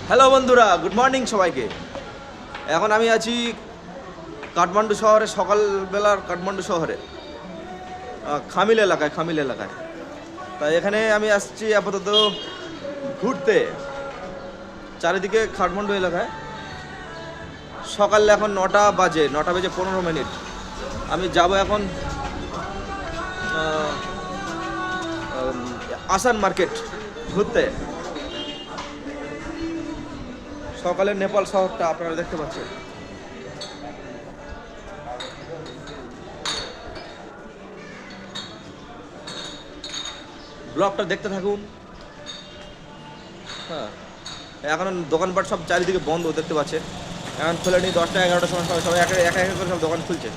Hello বন্ধুরা, good morning সবাইকে। এখন আমি আছি কাঠমান্ডু শহরে, সকালবেলার কাঠমান্ডু শহরে খামিল এলাকায়। তাই এখানে আমি আসছি আপাতত ঘুরতে চারিদিকে কাঠমান্ডু এলাকায়। সকাল এখন 9টা বেজে 15 মিনিট। আমি যাব এখন আহ, উম, আসান মার্কেট ঘুরতে। সকালের নেপাল শহরটা আপনারা দেখতে পাচ্ছেন। ব্লগটা দেখতে থাকুন। হ্যাঁ, এখন দোকানপাট সব চারিদিকে বন্ধ দেখতে পাচ্ছেন। এখন খোলেনি, 10টা 11টার সময় সবাই সবাই একা একা একা করে সব দোকান খুলছে।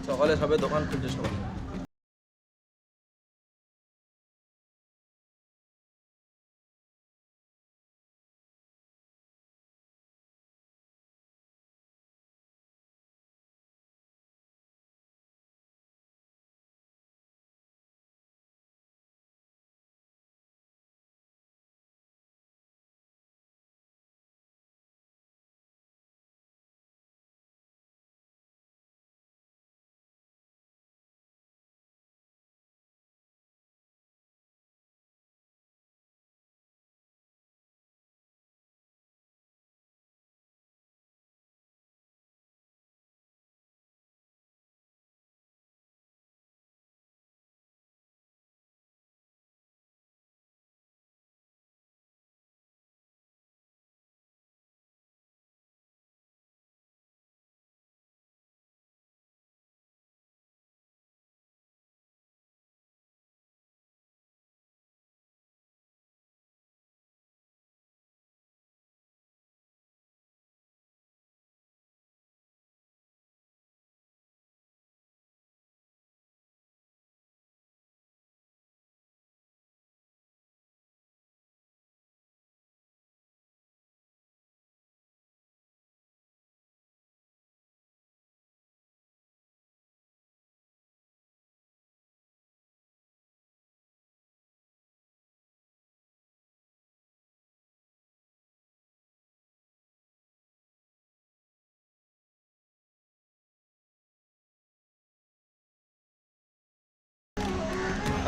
সকালে সবে দোকান খুলছে সবাই।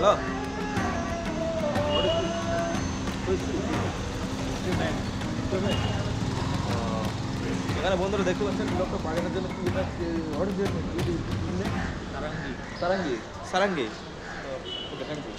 হ্যালো, এখানে বন্ধুরা দেখতে পাচ্ছেন লোকটা বাগানের জন্য কি এটা সারাঙ্গি সারাঙ্গি সারাঙ্গি। ওকে, থ্যাংক ইউ।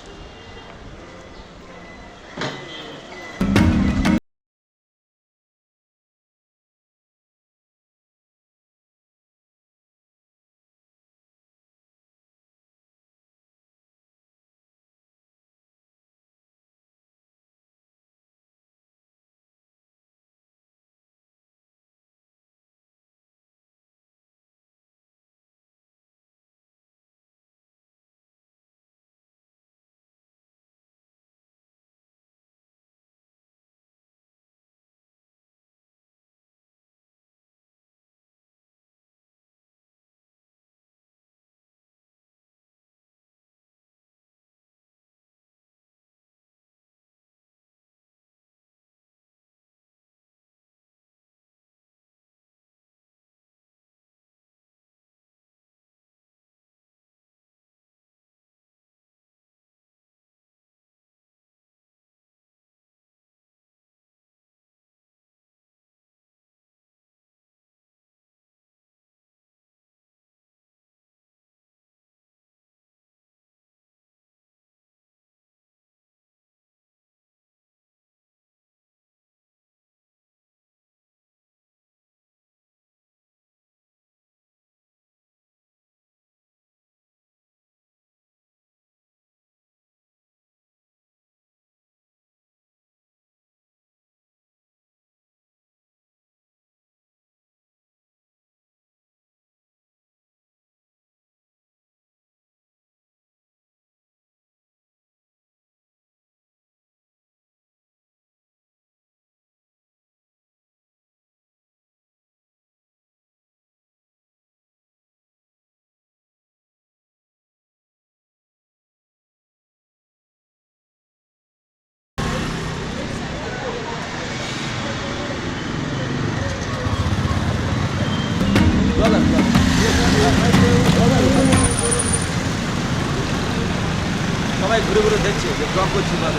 সবাই ঘুরে ঘুরে দেখছে যে ব্লগ করছি বা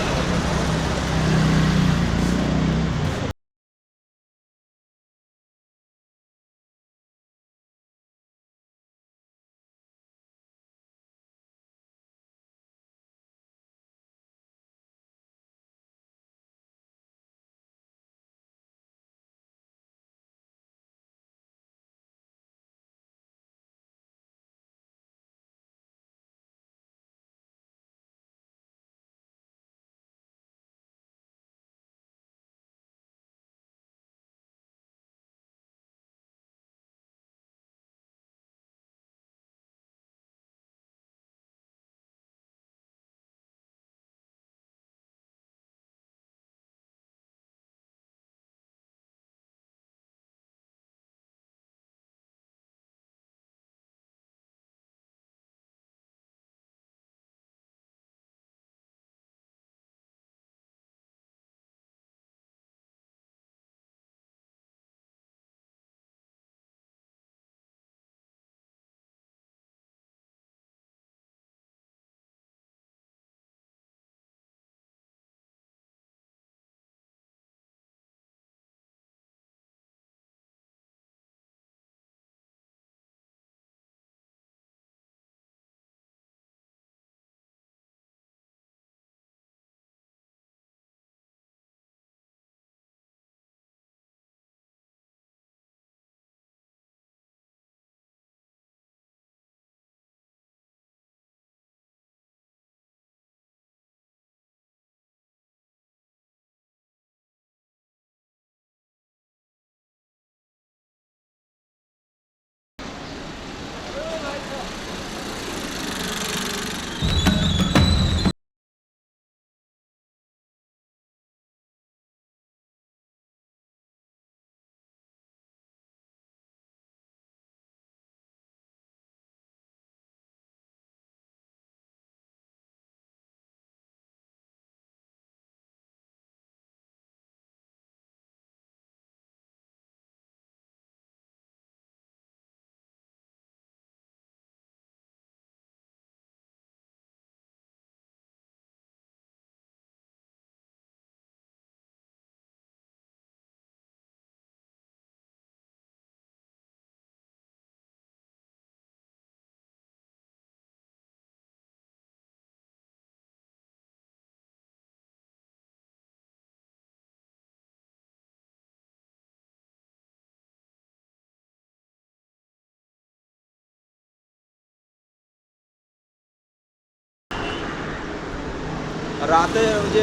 রাতে ওই যে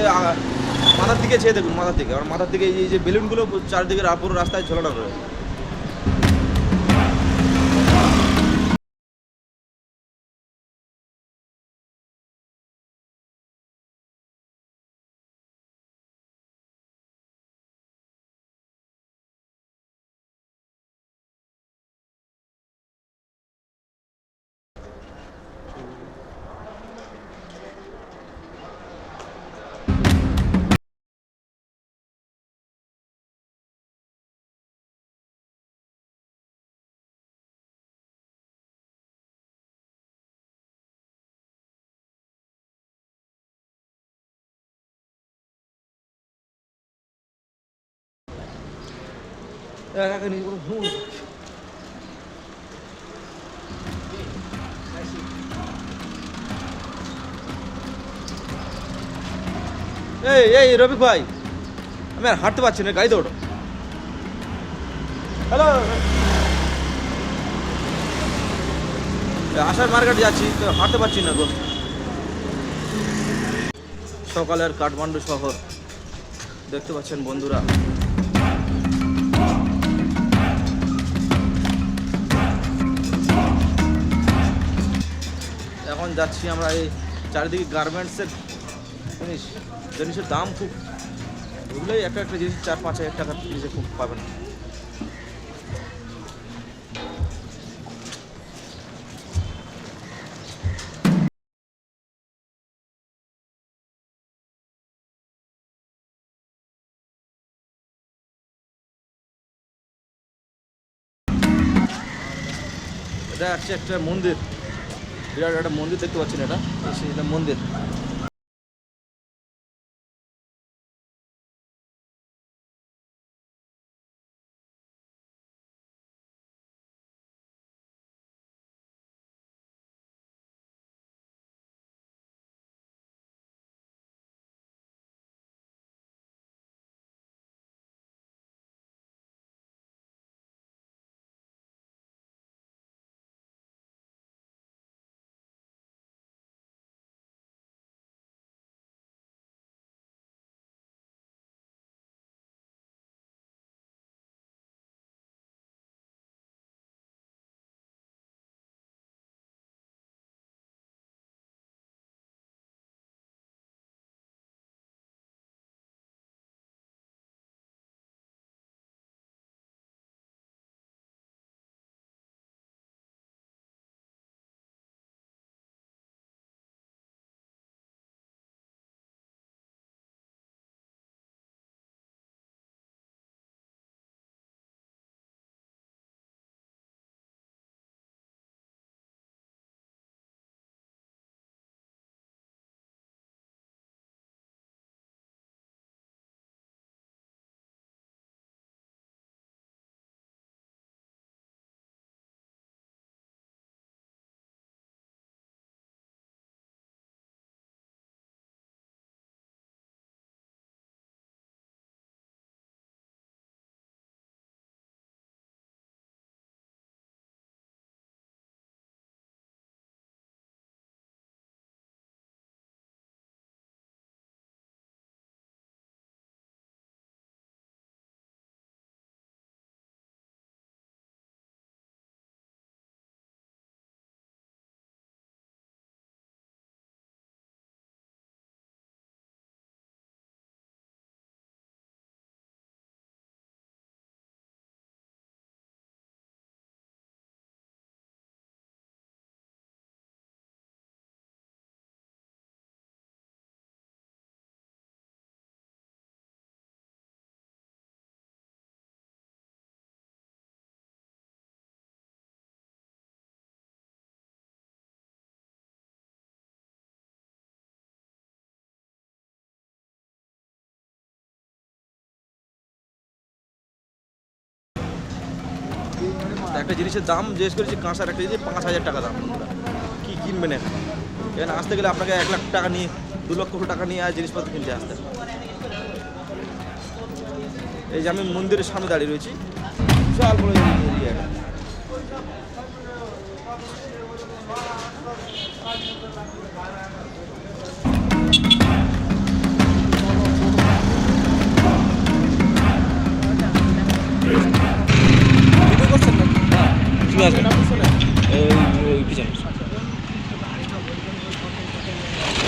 মাথার দিকে ছেয়ে দেখুন, মাথার দিকে, আমার মাথার দিকে এই যে বেলুনগুলো চারদিকে পুরো রাস্তায় ঝোলানো রয়েছে। এই এই রফিক ভাই, আমি আর হাঁটতে পারছি না, গাড়ি দৌড়ো। হ্যালো, আসার মার্কেট যাচ্ছি তো, হাঁটতে পারছি না গো। সকালের কাঠমান্ডু শহর দেখতে পাচ্ছেন বন্ধুরা। এখন যাচ্ছি আমরা এই চারিদিকে গার্মেন্টসের জিনিসের দাম খুব, বুঝলেই একটা একটা জিনিস 4-5 হাজার টাকার জিনিসে খুব পাবেন। এটা হচ্ছে একটা মন্দির, বিরাট একটা মন্দির দেখতে পাচ্ছেন, এটা মন্দির। একটা জিনিসের দাম জিজ্ঞেস করেছি, কাঁসার একটা জিনিস 5,000 টাকা দাম। বন্ধুরা কী কিনবেন এখানে? এখানে আসতে গেলে আপনাকে 1 লাখ টাকা নিয়ে, 2 লক্ষ টাকা নিয়ে আর জিনিসপত্র কিনতে আসতে। এই যে আমি মন্দিরের সামনে দাঁড়িয়ে রয়েছি, বিশাল বড় এরিয়াটা।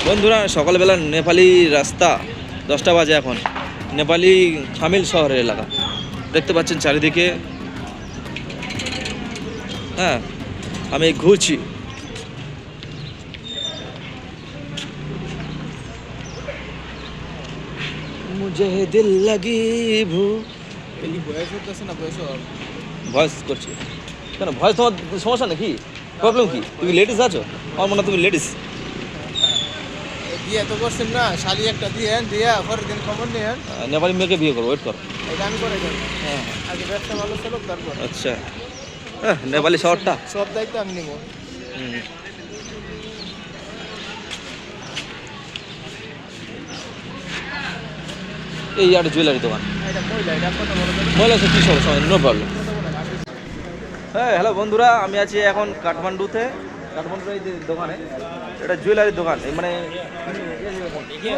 বন্ধুরা সকালবেলা নেপালি রাস্তা 10টা বাজে এখন, নেপালি থামিল শহরের এলাকা দেখতে পাচ্ছেন চারিদিকে। হ্যাঁ আমি ঘুরছি। মুঝে দিল লাগি ভু ভয়েস করছি কেন? ভয়েস তোমার সমস্যা নাকি? প্রবলেম কি? তুমি লেডিস আছো? আমার মনে হয় তুমি লেডিস। বিয়ে তো করছেন না, শালি একটা দিয়ে দিয়া পরের দিন খবর নিয়ে নেপালি মেয়েকে বিয়ে করো, ওয়েট করো। এটা আমি করে দেবো। হ্যাঁ, আগে ব্যবসা ভালো চলো তারপর আচ্ছা নেপালি শহরটা সব দায়িত্ব আমি নেবো। এই একটা জুয়েলারি দোকান। এটা মহিলা, এটা কত বড় করে মহিলা আছে কী সমস্যা, নো প্রবলেম। কত বড় গাছ। হ্যাঁ হ্যালো বন্ধুরা, আমি আছি এখন কাঠমান্ডুতে। কাঠমান্ডুর এই যে দোকানে, এটা জুয়েলারি দোকান, এই মানে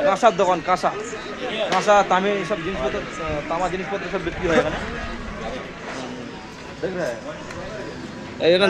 কাঁসার দোকান, কাঁসা তামে সব জিনিসপত্র, তামা জিনিসপত্র সব বিক্রি হয় এখানে। দেখ রে এখানে